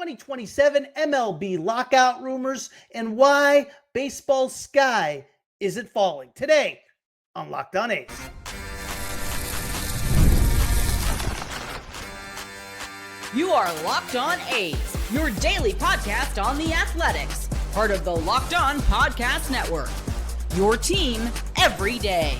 2027 MLB lockout rumors and why baseball's sky isn't falling. Today on Locked On A's. You are Locked On A's, your daily podcast on the Athletics, part of the Locked On Podcast Network. Your team every day.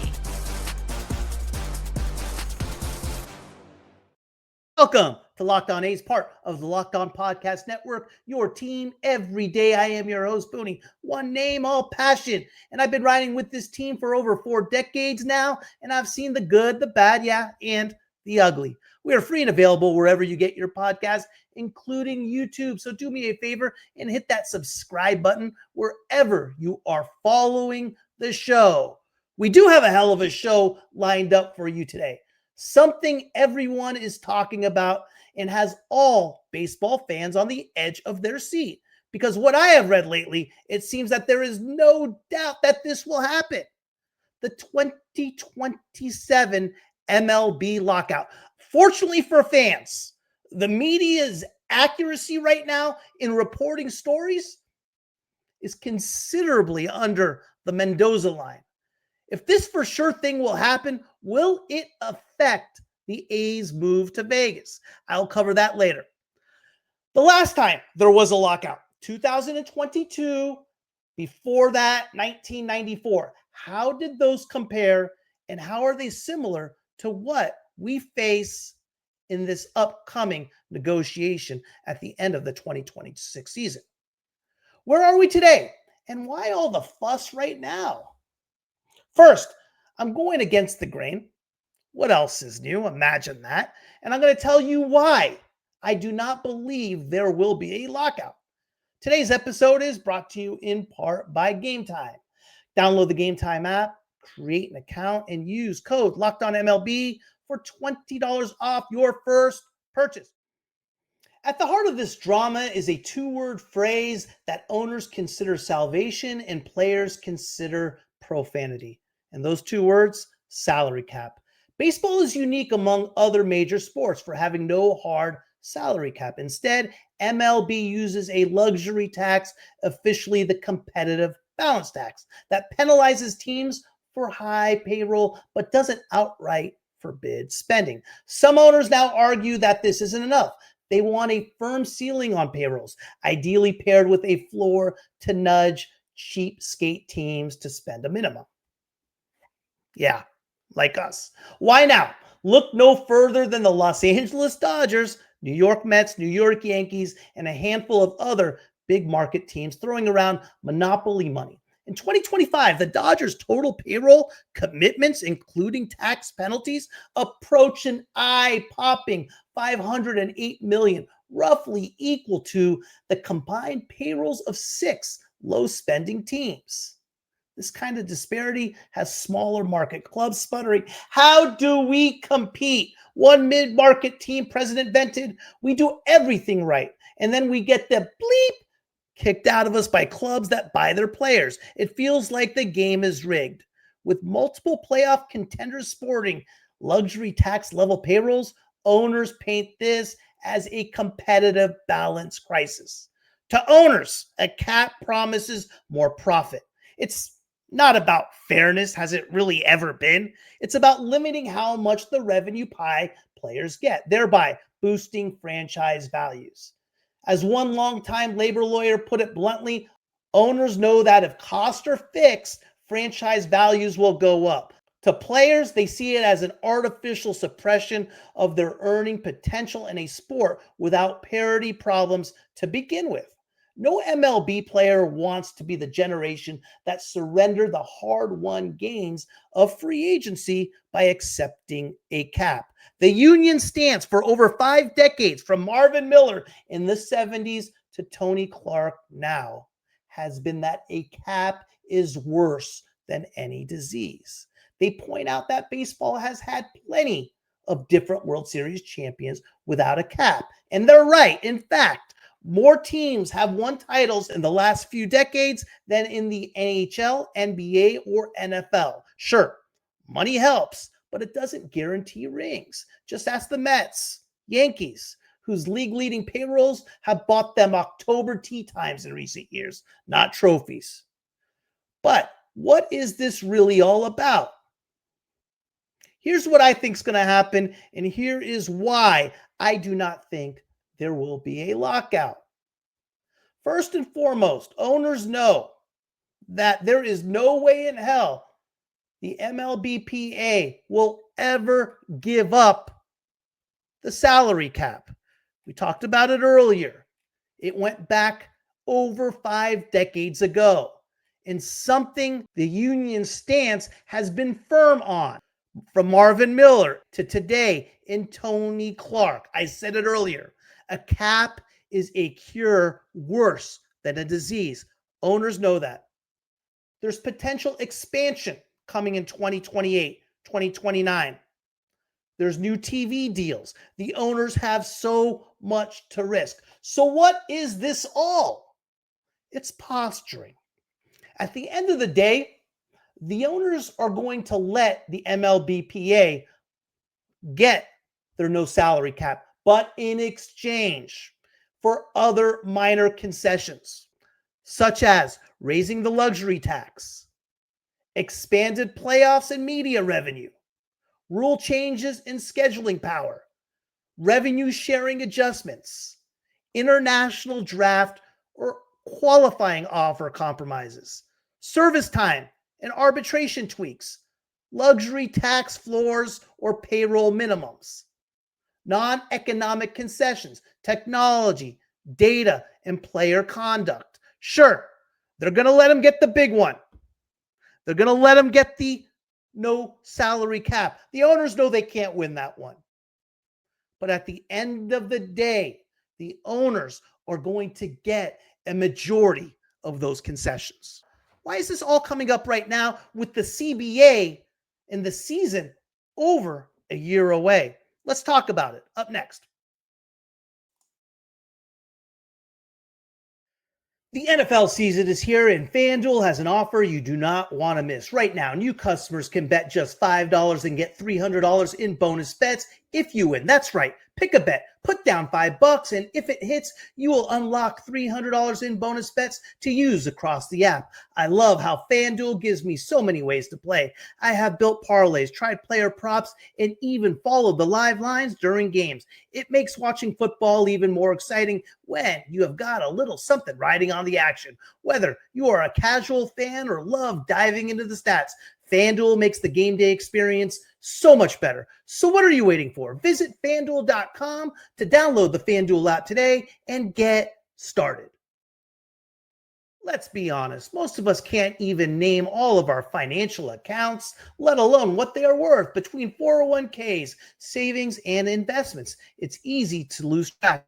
Welcome to Locked On A's, part of the Locked On Podcast Network, your team every day. I am your host, Booney. One name, all passion. And I've been riding with this team for over 4 decades now, and I've seen the good, the bad, and the ugly. We are free and available wherever you get your podcast, including YouTube. So do me a favor and hit that subscribe button wherever you are following the show. We do have a hell of a show lined up for you today. Something everyone is talking about and has all baseball fans on the edge of their seat. Because what I have read lately, it seems that there is no doubt that this will happen. The 2027 MLB lockout. Fortunately for fans, the media's accuracy right now in reporting stories is considerably under the Mendoza line. If this for sure thing will happen, will it affect the A's move to Vegas? I'll cover that later. The last time there was a lockout, 2022, before that, 1994. How did those compare, and how are they similar to what we face in this upcoming negotiation at the end of the 2026 season? Where are we today, and why all the fuss right now? First, I'm going against the grain. What else is new? Imagine that. And I'm going to tell you why I do not believe there will be a lockout. Today's episode is brought to you in part by Game Time. Download the Game Time app, create an account, and use code LOCKEDONMLB for $20 off your first purchase. At the heart of this drama is a 2-word phrase that owners consider salvation and players consider profanity. And those 2 words, salary cap. Baseball is unique among other major sports for having no hard salary cap. Instead, MLB uses a luxury tax, officially the competitive balance tax, that penalizes teams for high payroll but doesn't outright forbid spending. Some owners now argue that this isn't enough. They want a firm ceiling on payrolls, ideally paired with a floor to nudge cheapskate teams to spend a minimum. Yeah, like us. Why now? Look no further than the Los Angeles Dodgers, New York Mets, New York Yankees, and a handful of other big market teams throwing around monopoly money. In 2025, the Dodgers' total payroll commitments, including tax penalties, approach an eye-popping $508 million, roughly equal to the combined payrolls of 6 low-spending teams. This kind of disparity has smaller market clubs sputtering. How do we compete? One mid-market team president vented, we do everything right, and then we get the bleep kicked out of us by clubs that buy their players. It feels like the game is rigged. With multiple playoff contenders sporting luxury tax level payrolls, owners paint this as a competitive balance crisis. To owners, a cap promises more profit. It's not about fairness, has it really ever been? It's about limiting how much the revenue pie players get, thereby boosting franchise values. As one longtime labor lawyer put it bluntly, owners know that if costs are fixed, franchise values will go up. To players, they see it as an artificial suppression of their earning potential in a sport without parity problems to begin with. No MLB player wants to be the generation that surrendered the hard-won gains of free agency by accepting a cap. The union stance for over 5 decades, from Marvin Miller in the 70s to Tony Clark now, has been that a cap is worse than any disease. They point out that baseball has had plenty of different World Series champions without a cap. And they're right. In fact, more teams have won titles in the last few decades than in the NHL, NBA, or NFL. Sure, money helps, but it doesn't guarantee rings. Just ask the Mets, Yankees, whose league-leading payrolls have bought them October tee times in recent years, not trophies. But what is this really all about? Here's what I think is going to happen, and here is why I do not think there will be a lockout. First and foremost, owners know that there is no way in hell the MLB CBA will ever give up the salary cap. We talked about it earlier. It went back over 5 decades ago, and something the union stance has been firm on. From Marvin Miller to today in Tony Clark. I said it earlier. A cap is a cure worse than a disease. Owners know that. There's potential expansion coming in 2028, 2029. There's new TV deals. The owners have so much to risk. So what is this all? It's posturing. At the end of the day, the owners are going to let the MLB CBA get their no salary cap, but in exchange for other minor concessions, such as raising the luxury tax, expanded playoffs and media revenue, rule changes in scheduling power, revenue sharing adjustments, international draft or qualifying offer compromises, service time and arbitration tweaks, luxury tax floors or payroll minimums, non-economic concessions, technology, data, and player conduct. Sure, they're going to let them get the big one. They're going to let them get the no salary cap. The owners know they can't win that one. But at the end of the day, the owners are going to get a majority of those concessions. Why is this all coming up right now with the CBA and the season over a year away? Let's talk about it. Up next. The NFL season is here, and FanDuel has an offer you do not want to miss. Right now, new customers can bet just $5 and get $300 in bonus bets if you win. That's right. Pick a bet, put down $5, and if it hits, you will unlock $300 in bonus bets to use across the app. I love how FanDuel gives me so many ways to play. I have built parlays, tried player props, and even followed the live lines during games. It makes watching football even more exciting when you have got a little something riding on the action. Whether you are a casual fan or love diving into the stats, FanDuel makes the game day experience so much better. So what are you waiting for? Visit FanDuel.com to download the FanDuel app today and get started. Let's be honest, most of us can't even name all of our financial accounts, let alone what they are worth between 401ks, savings, and investments. It's easy to lose track,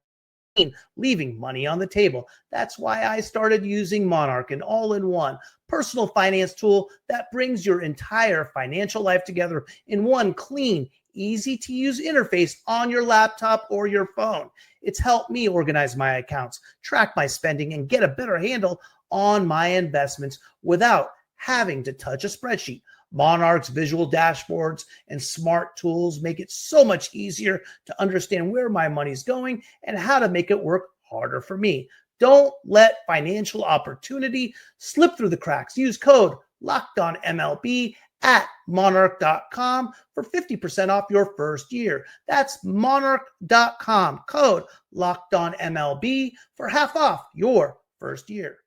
leaving money on the table. That's why I started using Monarch, an all-in-one personal finance tool that brings your entire financial life together in one clean, easy-to-use interface on your laptop or your phone. It's helped me organize my accounts, track my spending, and get a better handle on my investments without having to touch a spreadsheet. Monarch's visual dashboards and smart tools make it so much easier to understand where my money's going and how to make it work harder for me. Don't let financial opportunity slip through the cracks. Use code LOCKEDONMLB at monarch.com for 50% off your first year. That's monarch.com, code LOCKEDONMLB for half off your first year.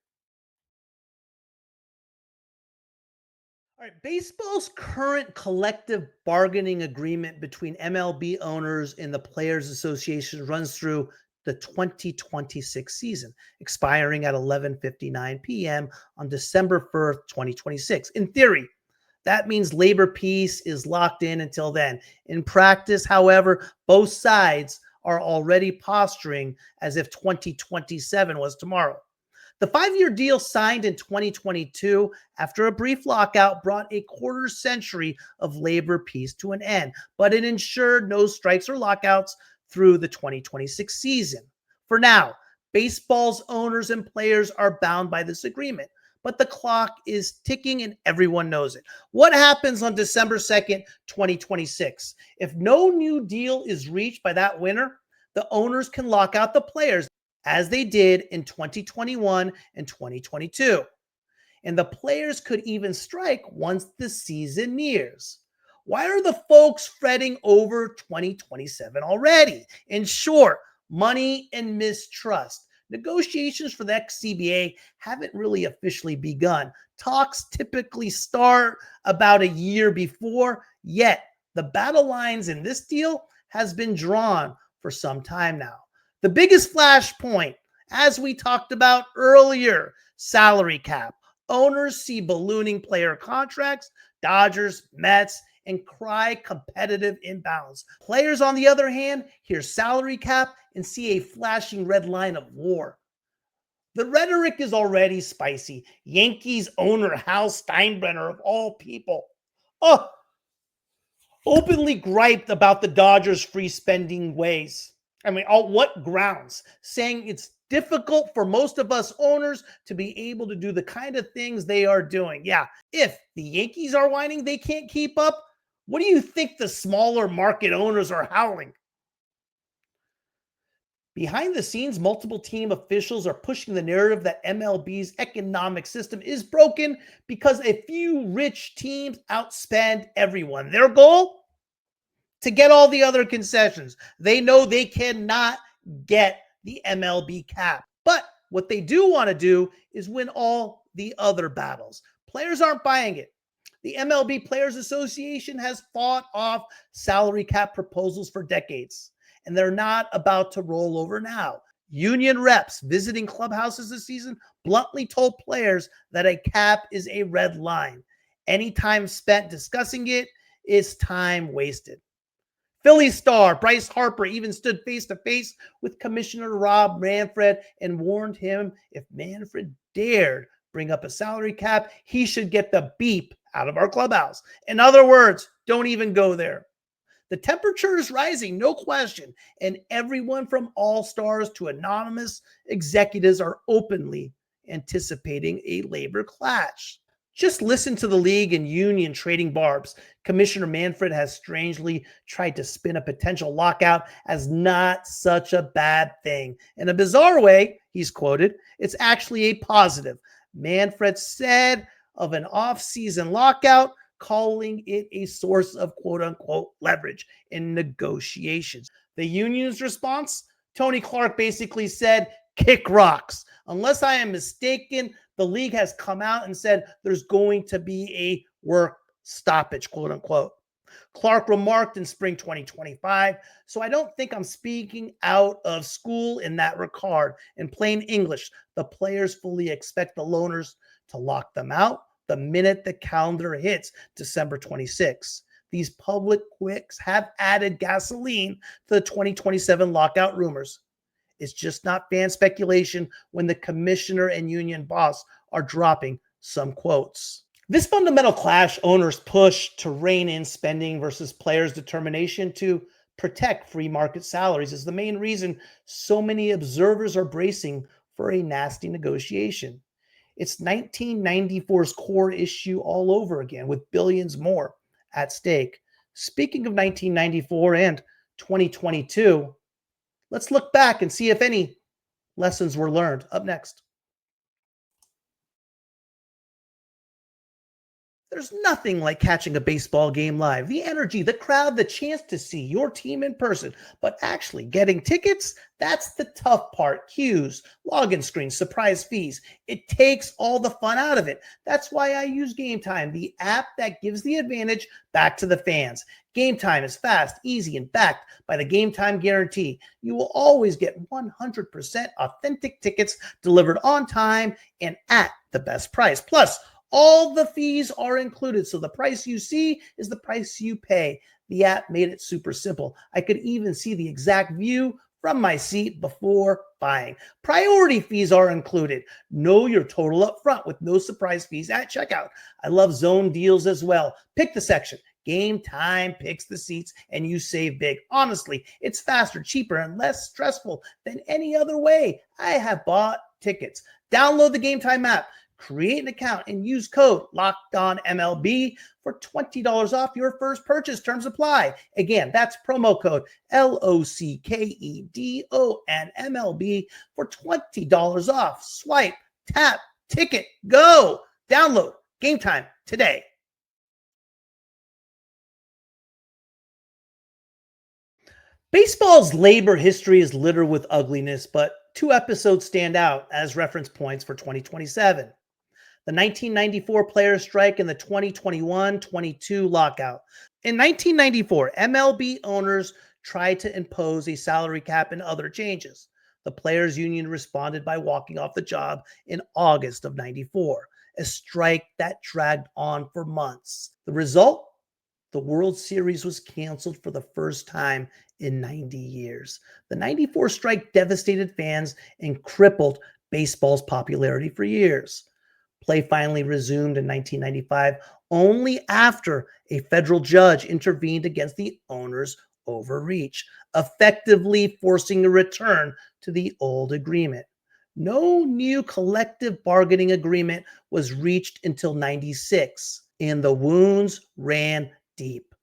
All right, baseball's current collective bargaining agreement between MLB owners and the Players Association runs through the 2026 season, expiring at 11:59 p.m. on December 1st, 2026. In theory, that means labor peace is locked in until then. In practice, however, both sides are already posturing as if 2027 was tomorrow. The 5-year deal signed in 2022 after a brief lockout brought a quarter century of labor peace to an end, but it ensured no strikes or lockouts through the 2026 season. For now, baseball's owners and players are bound by this agreement, but the clock is ticking and everyone knows it. What happens on December 2nd, 2026? If no new deal is reached by that winter, the owners can lock out the players as they did in 2021 and 2022. And the players could even strike once the season nears. Why are the folks fretting over 2027 already? In short, money and mistrust. Negotiations for the next CBA haven't really officially begun. Talks typically start about a year before, yet the battle lines in this deal has been drawn for some time now. The biggest flashpoint, as we talked about earlier, salary cap. Owners see ballooning player contracts, Dodgers, Mets, and cry competitive imbalance. Players, on the other hand, hear salary cap and see a flashing red line of war. The rhetoric is already spicy. Yankees owner Hal Steinbrenner, of all people, openly griped about the Dodgers' free spending ways. I mean, on what grounds? Saying it's difficult for most of us owners to be able to do the kind of things they are doing. Yeah, if the Yankees are whining they can't keep up, what do you think the smaller market owners are howling? Behind the scenes, multiple team officials are pushing the narrative that MLB's economic system is broken because a few rich teams outspend everyone. Their goal? To get all the other concessions. They know they cannot get the MLB cap. But what they do want to do is win all the other battles. Players aren't buying it. The MLB Players Association has fought off salary cap proposals for decades, and they're not about to roll over now. Union reps visiting clubhouses this season bluntly told players that a cap is a red line. Any time spent discussing it is time wasted. Philly star Bryce Harper even stood face-to-face with Commissioner Rob Manfred and warned him if Manfred dared bring up a salary cap, he should get the beep out of our clubhouse. In other words, don't even go there. The temperature is rising, no question, and everyone from all-stars to anonymous executives are openly anticipating a labor clash. Just listen to the league and union trading barbs. Commissioner Manfred has strangely tried to spin a potential lockout as not such a bad thing. In a bizarre way, he's quoted, it's actually a positive. Manfred said of an off-season lockout, calling it a source of quote-unquote leverage in negotiations. The union's response? Tony Clark basically said, kick rocks. Unless I am mistaken, the league has come out and said there's going to be a work stoppage, quote unquote. Clark remarked in spring 2025, so I don't think I'm speaking out of school in that regard. In plain English, the players fully expect the loaners to lock them out the minute the calendar hits December 26. These public quicks have added gasoline to the 2027 lockout rumors. It's just not fan speculation when the commissioner and union boss are dropping some quotes. This fundamental clash, owners' push to rein in spending versus players' determination to protect free market salaries, is the main reason so many observers are bracing for a nasty negotiation. It's 1994's core issue all over again, with billions more at stake. Speaking of 1994 and 2022, let's look back and see if any lessons were learned. Up next. There's nothing like catching a baseball game live. The energy, the crowd, the chance to see your team in person. But actually getting tickets, that's the tough part. Queues, login screens, surprise fees. It takes all the fun out of it. That's why I use Game Time, the app that gives the advantage back to the fans. Game Time is fast, easy, and backed by the Game Time guarantee. You will always get 100% authentic tickets delivered on time and at the best price. Plus, all the fees are included, so the price you see is the price you pay. The app made it super simple. I could even see the exact view from my seat before buying. Priority fees are included. Know your total up front with no surprise fees at checkout. I love zone deals as well. Pick the section. Game Time picks the seats and you save big. Honestly, it's faster, cheaper, and less stressful than any other way. I have bought tickets. Download the Game Time app. Create an account and use code LOCKEDONMLB for $20 off your first purchase. Terms apply. Again, that's promo code LOCKEDONMLB for $20 off. Swipe, tap, ticket, go. Download Game Time today. Baseball's labor history is littered with ugliness, but two episodes stand out as reference points for 2027. The 1994 players' strike and the 2021-22 lockout. In 1994, MLB owners tried to impose a salary cap and other changes. The players' union responded by walking off the job in August of 94, a strike that dragged on for months. The result? The World Series was canceled for the first time in 90 years. The 94 strike devastated fans and crippled baseball's popularity for years. Play finally resumed in 1995 only after a federal judge intervened against the owners' overreach, effectively forcing a return to the old agreement. No new collective bargaining agreement was reached until 96, and the wounds ran deep.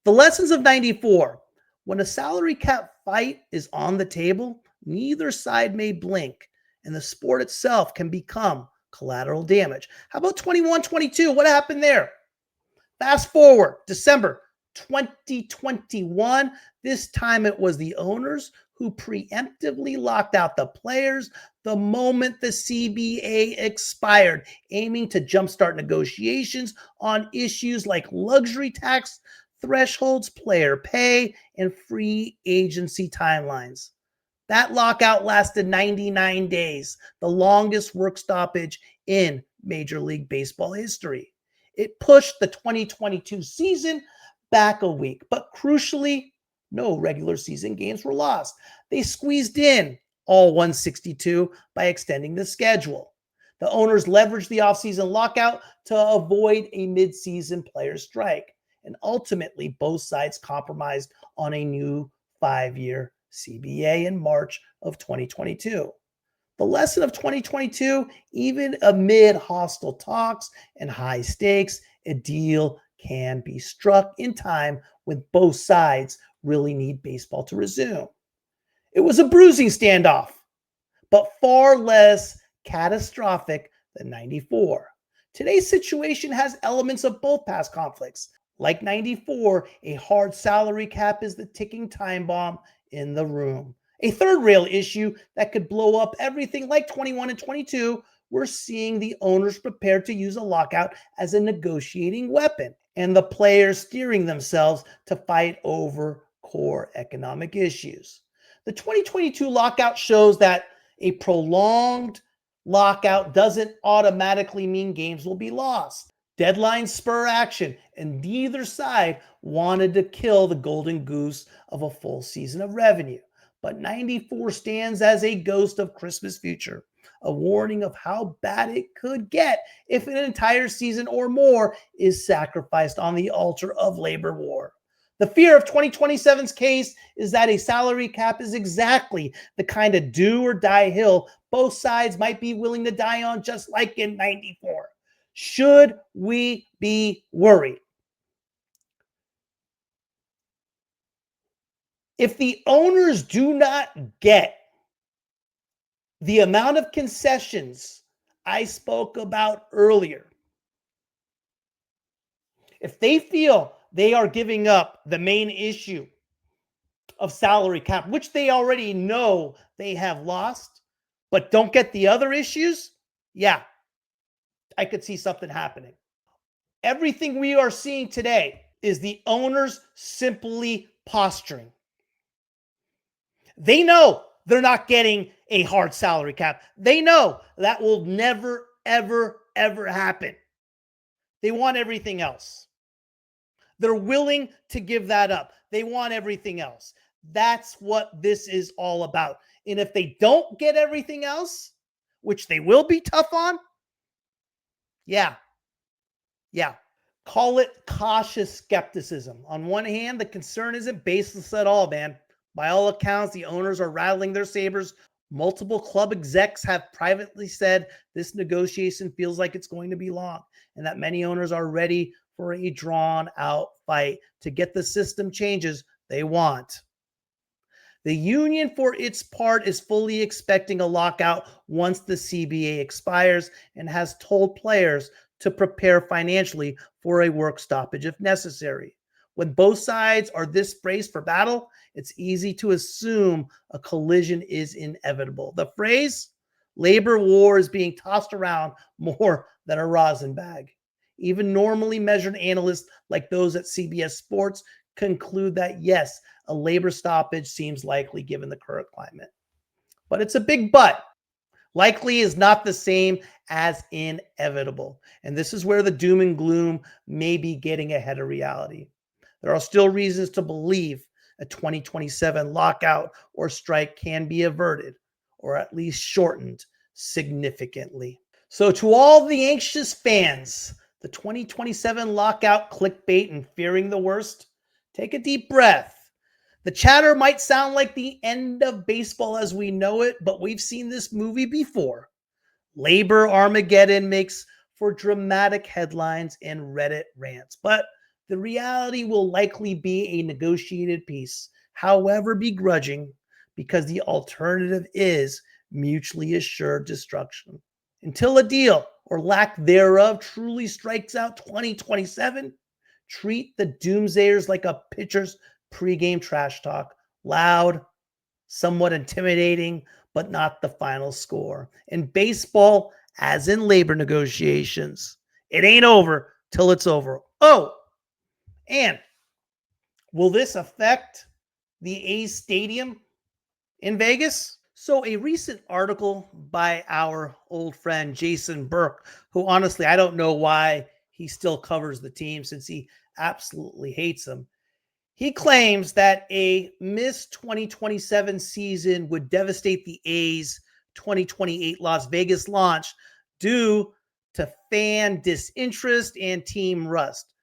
The lessons of 94. When a salary cap fight is on the table, neither side may blink, and the sport itself can become collateral damage. How about 21-22? What happened there? Fast forward, December 2021. This time it was the owners who preemptively locked out the players the moment the CBA expired, aiming to jumpstart negotiations on issues like luxury tax thresholds, player pay, and free agency timelines. That lockout lasted 99 days, the longest work stoppage in Major League Baseball history. It pushed the 2022 season back a week, but crucially, no regular season games were lost. They squeezed in all 162 by extending the schedule. The owners leveraged the offseason lockout to avoid a midseason player strike, and ultimately both sides compromised on a new 5-year CBA in March of 2022. The lesson of 2022, even amid hostile talks and high stakes, a deal can be struck in time when both sides really need baseball to resume. It was a bruising standoff, but far less catastrophic than 94. Today's situation has elements of both past conflicts. Like 94, a hard salary cap is the ticking time bomb in the room. A third rail issue that could blow up everything like 21 and 22, we're seeing the owners prepared to use a lockout as a negotiating weapon, and the players steering themselves to fight over core economic issues. The 2022 lockout shows that a prolonged lockout doesn't automatically mean games will be lost. Deadlines spur action, and neither side wanted to kill the golden goose of a full season of revenue. But 94 stands as a ghost of Christmas future, a warning of how bad it could get if an entire season or more is sacrificed on the altar of labor war. The fear of 2027's case is that a salary cap is exactly the kind of do or die hill both sides might be willing to die on, just like in 94. Should we be worried? If the owners do not get the amount of concessions I spoke about earlier, if they feel they are giving up the main issue of salary cap, which they already know they have lost, but don't get the other issues, yeah, I could see something happening. Everything we are seeing today is the owners simply posturing. They know they're not getting a hard salary cap. They know that will never, ever, ever happen. They want everything else. They're willing to give that up. They want everything else. That's what this is all about. And if they don't get everything else, which they will be tough on, yeah. Call it cautious skepticism. On one hand, the concern isn't baseless at all, man. By all accounts, the owners are rattling their sabers Multiple club execs have privately said this negotiation feels like it's going to be long and that many owners are ready for a drawn-out fight to get the system changes they want. The union, for its part, is fully expecting a lockout once the CBA expires and has told players to prepare financially for a work stoppage if necessary. When both sides are this braced for battle, it's easy to assume a collision is inevitable. The phrase labor war is being tossed around more than a rosin bag. Even normally measured analysts like those at CBS Sports conclude that yes, a labor stoppage seems likely given the current climate. But it's a big but. Likely is not the same as inevitable. And this is where the doom and gloom may be getting ahead of reality. There are still reasons to believe a 2027 lockout or strike can be averted, or at least shortened significantly. So to all the anxious fans, the 2027 lockout clickbait and fearing the worst, take a deep breath. The chatter might sound like the end of baseball as we know it, but we've seen this movie before. Labor Armageddon makes for dramatic headlines and Reddit rants, but the reality will likely be a negotiated peace, however begrudging, because the alternative is mutually assured destruction. Until a deal or lack thereof truly strikes out 2027, treat the doomsayers like a pitcher's pregame trash talk. Loud, somewhat intimidating, but not the final score. In baseball, as in labor negotiations, it ain't over till it's over. Oh, and will this affect the A's stadium in Vegas? So a recent article by our old friend Jason Burke, who honestly, I don't know why he still covers the team since he absolutely hates them. He claims that a missed 2027 season would devastate the A's 2028 Las Vegas launch due to fan disinterest and team rust.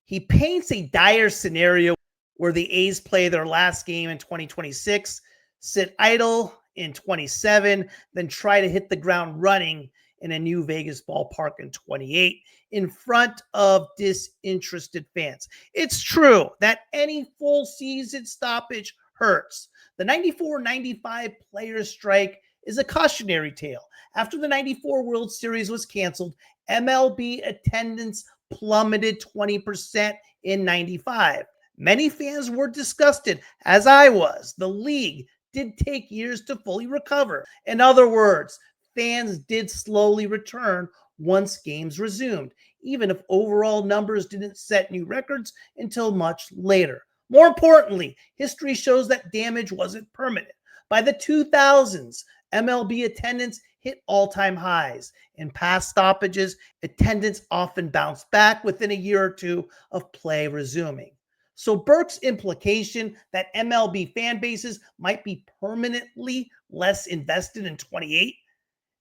He paints a dire scenario where the A's play their last game in 2026, sit idle in 27, then try to hit the ground running in a new Vegas ballpark in 28 in front of disinterested fans. It's true that any full season stoppage hurts. The 94-95 players strike is a cautionary tale. After the 94 World Series was canceled, MLB attendance plummeted 20% in 95. Many fans were disgusted, as I was. The league did take years to fully recover. In other words, fans did slowly return once games resumed, even if overall numbers didn't set new records until much later. More importantly, history shows that damage wasn't permanent. By the 2000s, MLB attendance hit all-time highs. In past stoppages, attendance often bounced back within a year or two of play resuming. So Burke's implication that MLB fan bases might be permanently less invested in 28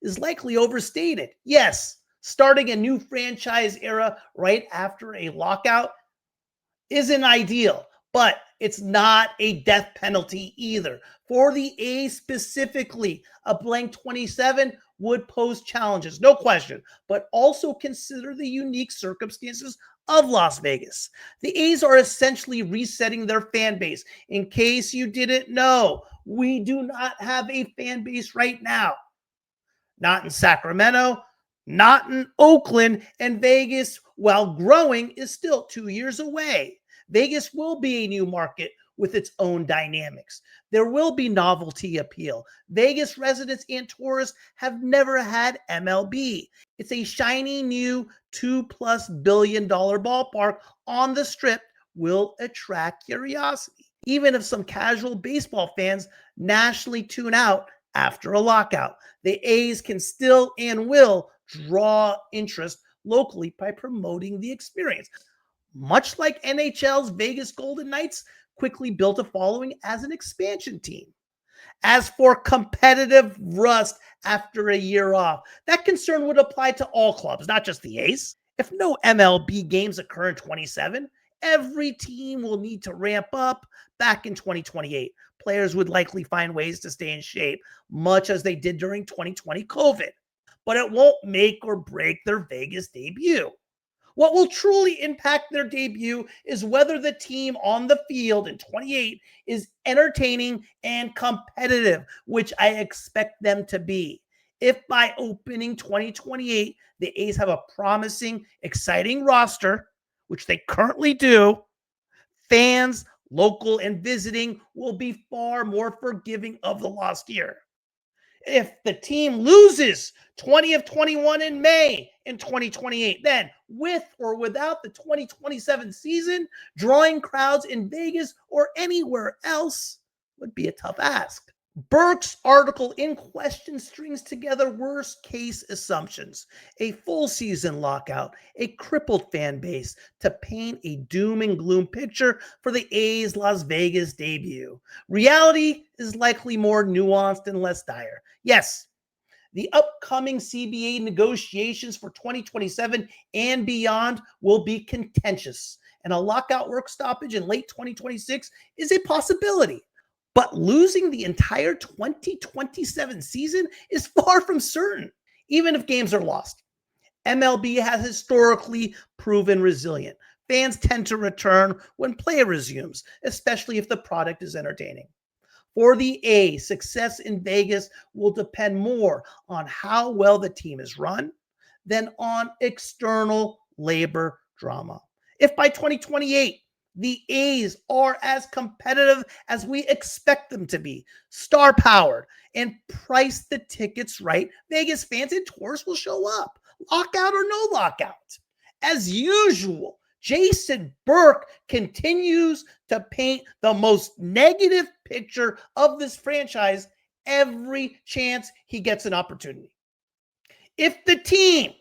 is likely overstated. Yes, starting a new franchise era right after a lockout isn't ideal, but it's not a death penalty either. For the A's specifically, a blank 27 would pose challenges, no question, but also consider the unique circumstances of Las Vegas. The A's are essentially resetting their fan base. In case you didn't know, we do not have a fan base right now. Not in Sacramento, not in Oakland, and Vegas, while growing, is still 2 years away. Vegas will be a new market with its own dynamics. There will be novelty appeal. Vegas residents and tourists have never had MLB. It's a shiny new $2+ billion ballpark on the Strip will attract curiosity, even if some casual baseball fans nationally tune out after a lockout. The A's can still and will draw interest locally by promoting the experience. Much like NHL's Vegas Golden Knights quickly built a following as an expansion team. As for competitive rust after a year off, that concern would apply to all clubs, not just the A's. If no MLB games occur in 27, every team will need to ramp up back in 2028. players would likely find ways to stay in shape, much as they did during 2020 COVID. But it won't make or break their Vegas debut. What will truly impact their debut is whether the team on the field in 28 is entertaining and competitive, which I expect them to be. If by opening 2028, the A's have a promising, exciting roster, which they currently do, fans, local and visiting, will be far more forgiving of the lost year. If the team loses 20 of 21 in May in 2028, then with or without the 2027 season, drawing crowds in Vegas or anywhere else would be a tough ask. Burke's article in question strings together worst case assumptions, a full season lockout, a crippled fan base to paint a doom and gloom picture for the A's Las Vegas debut. Reality is likely more nuanced and less dire. Yes, the upcoming CBA negotiations for 2027 and beyond will be contentious, and a lockout work stoppage in late 2026 is a possibility. But losing the entire 2027 season is far from certain, even if games are lost. MLB has historically proven resilient. Fans tend to return when play resumes, especially if the product is entertaining. For the A's, success in Vegas will depend more on how well the team is run than on external labor drama. If by 2028, the A's are as competitive as we expect them to be, star-powered, and price the tickets right, Vegas fans and tourists will show up, lockout or no lockout. As usual, Jason Burke continues to paint the most negative picture of this franchise every chance he gets an opportunity. If the team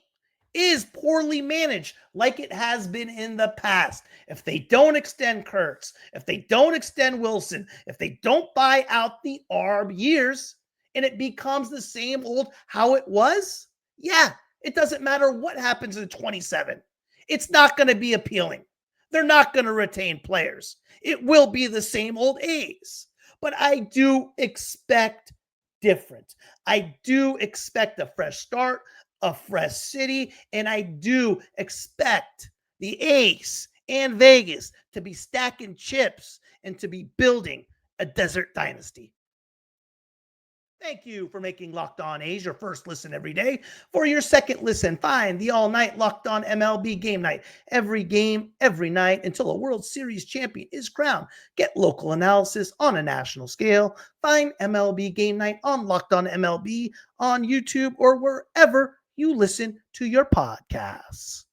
is poorly managed like it has been in the past, if they don't extend Kurtz, if they don't extend Wilson, if they don't buy out the ARB years, and it becomes the same old how it was, yeah, it doesn't matter what happens in 27. It's not going to be appealing. They're not going to retain players. It will be the same old A's. But I do expect different. I do expect a fresh start, a fresh city, and I do expect the A's and Vegas to be stacking chips and to be building a desert dynasty. Thank you for making Locked On A's your first listen every day. For your second listen, find the all-night Locked On MLB Game Night. Every game, every night, until a World Series champion is crowned. Get local analysis on a national scale. Find MLB Game Night on Locked On MLB on YouTube or wherever you listen to your podcasts.